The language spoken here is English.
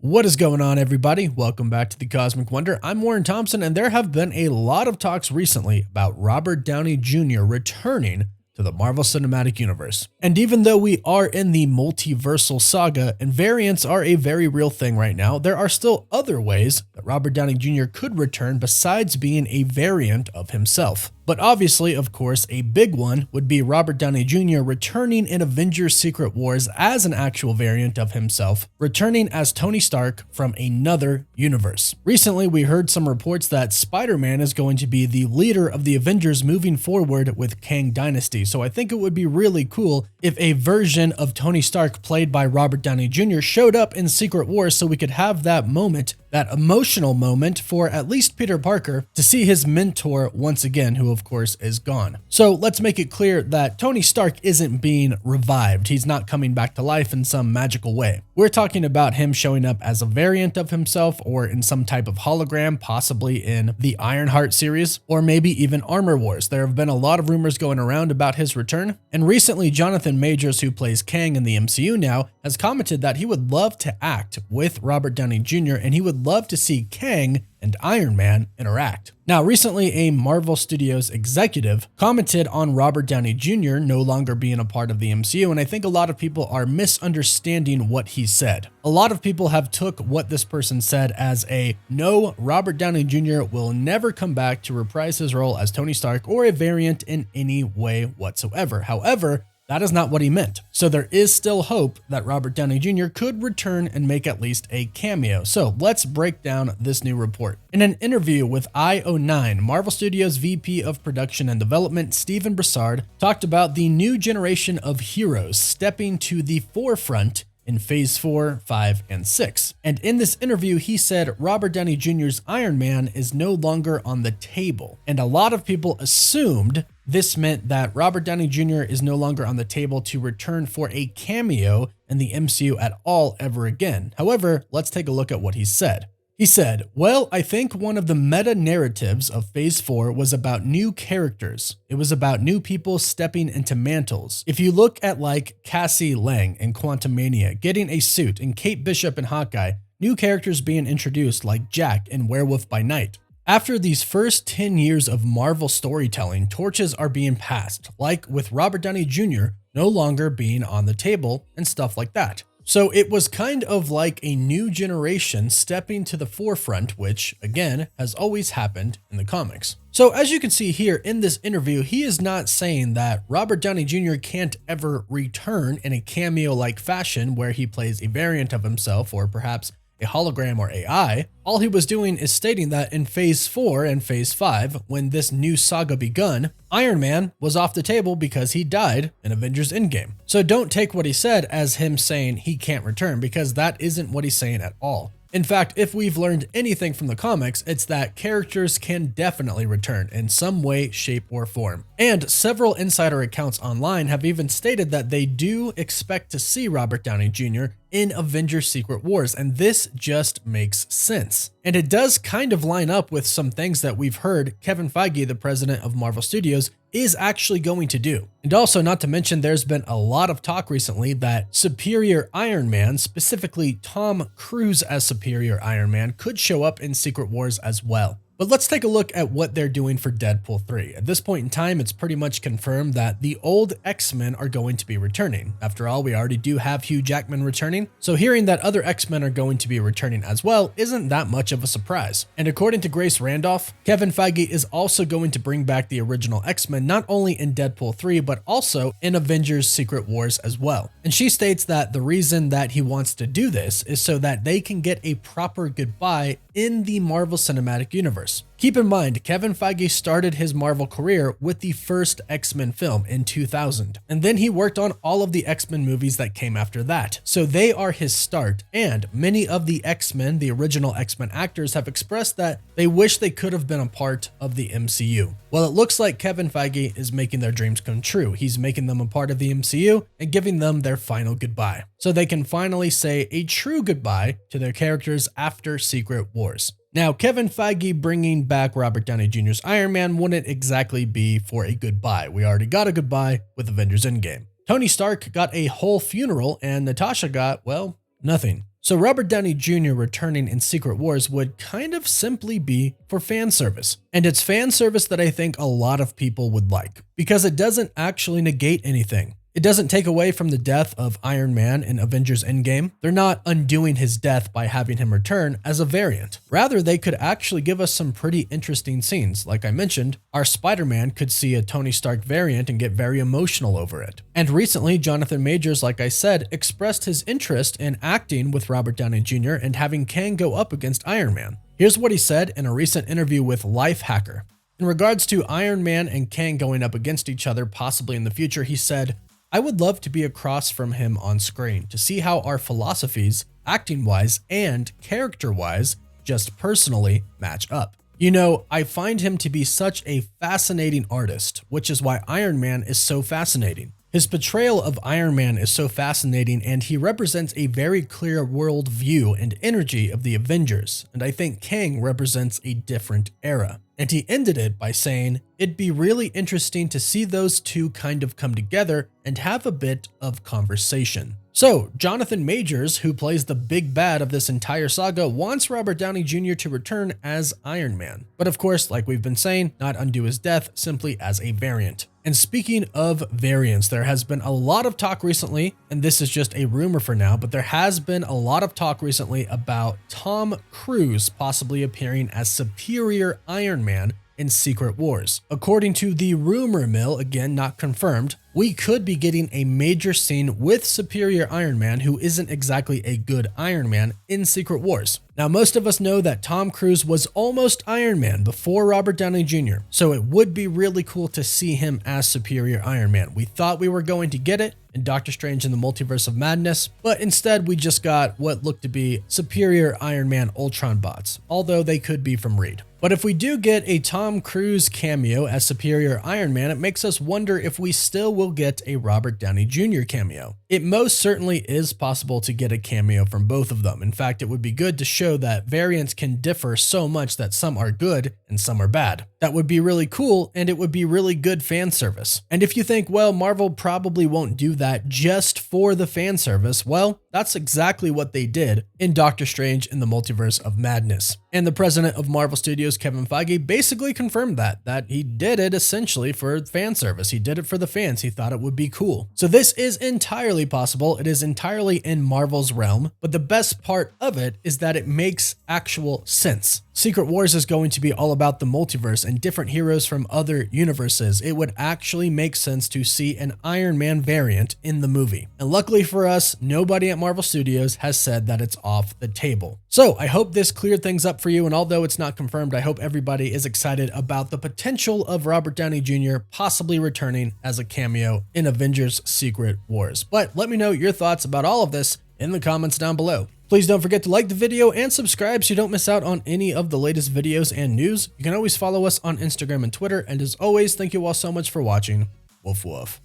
What is going on, everybody? Welcome back to the Cosmic Wonder. I'm Warren Thompson, and there have been a lot of talks recently about Robert Downey Jr. returning to the Marvel Cinematic Universe. And even though we are in the multiversal saga and variants are a very real thing right now, there are still other ways that Robert Downey Jr. could return besides being a variant of himself. But obviously, of course, a big one would be Robert Downey Jr. returning in Avengers Secret Wars as an actual variant of himself, returning as Tony Stark from another universe. Recently, we heard some reports that Spider-Man is going to be the leader of the Avengers moving forward with Kang Dynasty, so I think it would be really cool if a version of Tony Stark played by Robert Downey Jr. showed up in Secret Wars so we could have that moment, that emotional moment for at least Peter Parker to see his mentor once again, who of course is gone. So let's make it clear that Tony Stark isn't being revived. He's not coming back to life in some magical way. We're talking about him showing up as a variant of himself or in some type of hologram, possibly in the Ironheart series, or maybe even Armor Wars. There have been a lot of rumors going around about his return, and recently Jonathan Majors, who plays Kang in the MCU now, has commented that he would love to act with Robert Downey Jr. and he would love to see Kang and Iron Man interact. Now, recently a Marvel Studios executive commented on Robert Downey Jr. no longer being a part of the MCU, and I think a lot of people are misunderstanding what he said. A lot of people have took what this person said as a no, Robert Downey Jr. will never come back to reprise his role as Tony Stark or a variant in any way whatsoever. However, that is not what he meant. So there is still hope that Robert Downey Jr. could return and make at least a cameo. So let's break down this new report. In an interview with IO9, Marvel Studios VP of Production and Development, Stephen Broussard, talked about the new generation of heroes stepping to the forefront in Phase 4, 5, and 6. And in this interview, he said Robert Downey Jr.'s Iron Man is no longer on the table. And a lot of people assumed this meant that Robert Downey Jr. is no longer on the table to return for a cameo in the MCU at all ever again. However, let's take a look at what he said. He said, well, I think one of the meta narratives of Phase 4 was about new characters. It was about new people stepping into mantles. If you look at like Cassie Lang in Quantumania getting a suit and Kate Bishop in Hawkeye, new characters being introduced like Jack in Werewolf by Night. After these first 10 years of Marvel storytelling, torches are being passed, like with Robert Downey Jr. no longer being on the table and stuff like that. So it was kind of like a new generation stepping to the forefront, which, again, has always happened in the comics. So as you can see here in this interview, he is not saying that Robert Downey Jr. can't ever return in a cameo-like fashion where he plays a variant of himself or perhaps a hologram or AI. All he was doing is stating that in Phase 4 and Phase 5, when this new saga begun, Iron Man was off the table because he died in Avengers Endgame. So don't take what he said as him saying he can't return, because that isn't what he's saying at all. In fact, if we've learned anything from the comics, it's that characters can definitely return in some way, shape, or form. And several insider accounts online have even stated that they do expect to see Robert Downey Jr. in Avengers Secret Wars, and this just makes sense. And it does kind of line up with some things that we've heard Kevin Feige, the president of Marvel Studios, is actually going to do. And also, not to mention, there's been a lot of talk recently that Superior Iron Man, specifically Tom Cruise as Superior Iron Man, could show up in Secret Wars as well. But let's take a look at what they're doing for Deadpool 3. At this point in time, it's pretty much confirmed that the old X-Men are going to be returning. After all, we already do have Hugh Jackman returning, so hearing that other X-Men are going to be returning as well isn't that much of a surprise. And according to Grace Randolph, Kevin Feige is also going to bring back the original X-Men not only in Deadpool 3, but also in Avengers Secret Wars as well. And she states that the reason that he wants to do this is so that they can get a proper goodbye in the Marvel Cinematic Universe. Keep in mind, Kevin Feige started his Marvel career with the first X-Men film in 2000, and then he worked on all of the X-Men movies that came after that. So they are his start, and many of the X-Men, the original X-Men actors, have expressed that they wish they could have been a part of the MCU. Well, it looks like Kevin Feige is making their dreams come true. He's making them a part of the MCU and giving them their final goodbye, so they can finally say a true goodbye to their characters after Secret Wars. Now, Kevin Feige bringing back Robert Downey Jr.'s Iron Man wouldn't exactly be for a goodbye. We already got a goodbye with Avengers Endgame. Tony Stark got a whole funeral, and Natasha got, well, nothing. So Robert Downey Jr. returning in Secret Wars would kind of simply be for fan service. And it's fan service that I think a lot of people would like, because it doesn't actually negate anything. It doesn't take away from the death of Iron Man in Avengers Endgame. They're not undoing his death by having him return as a variant. Rather, they could actually give us some pretty interesting scenes. Like I mentioned, our Spider-Man could see a Tony Stark variant and get very emotional over it. And recently, Jonathan Majors, like I said, expressed his interest in acting with Robert Downey Jr. and having Kang go up against Iron Man. Here's what he said in a recent interview with Lifehacker. In regards to Iron Man and Kang going up against each other possibly in the future, he said, "I would love to be across from him on screen to see how our philosophies, acting-wise and character-wise, just personally match up. You know, I find him to be such a fascinating artist, which is why Iron Man is so fascinating. His portrayal of Iron Man is so fascinating, and he represents a very clear world view and energy of the Avengers, and I think Kang represents a different era." And he ended it by saying, "It'd be really interesting to see those two kind of come together and have a bit of conversation." So, Jonathan Majors, who plays the big bad of this entire saga, wants Robert Downey Jr. to return as Iron Man. But of course, like we've been saying, not undo his death, simply as a variant. And speaking of variants, there has been a lot of talk recently, and this is just a rumor for now, but there has been a lot of talk recently about Tom Cruise possibly appearing as Superior Iron Man in Secret Wars. According to the rumor mill, again not confirmed, we could be getting a major scene with Superior Iron Man, who isn't exactly a good Iron Man, in Secret Wars. Now, most of us know that Tom Cruise was almost Iron Man before Robert Downey Jr., so it would be really cool to see him as Superior Iron Man. We thought we were going to get it in Doctor Strange in the Multiverse of Madness, but instead we just got what looked to be Superior Iron Man Ultron bots, although they could be from Reed. But if we do get a Tom Cruise cameo as Superior Iron Man, it makes us wonder if we still will get a Robert Downey Jr. cameo. It most certainly is possible to get a cameo from both of them. In fact, it would be good to show that variants can differ so much that some are good and some are bad. That would be really cool, and it would be really good fan service. And if you think, well, Marvel probably won't do that just for the fan service, well, that's exactly what they did in Doctor Strange in the Multiverse of Madness. And the president of Marvel Studios, Kevin Feige, basically confirmed that he did it essentially for fan service. He did it for the fans. He thought it would be cool. So this is entirely possible. It is entirely in Marvel's realm, but the best part of it is that it makes actual sense. Secret Wars is going to be all about the multiverse and different heroes from other universes. It would actually make sense to see an Iron Man variant in the movie. And luckily for us, nobody at Marvel Studios has said that it's off the table. So I hope this cleared things up for you, and although it's not confirmed, I hope everybody is excited about the potential of Robert Downey Jr. possibly returning as a cameo in Avengers Secret Wars. But let me know your thoughts about all of this in the comments down below. Please don't forget to like the video and subscribe so you don't miss out on any of the latest videos and news. You can always follow us on Instagram and Twitter, and as always, thank you all so much for watching. Woof woof.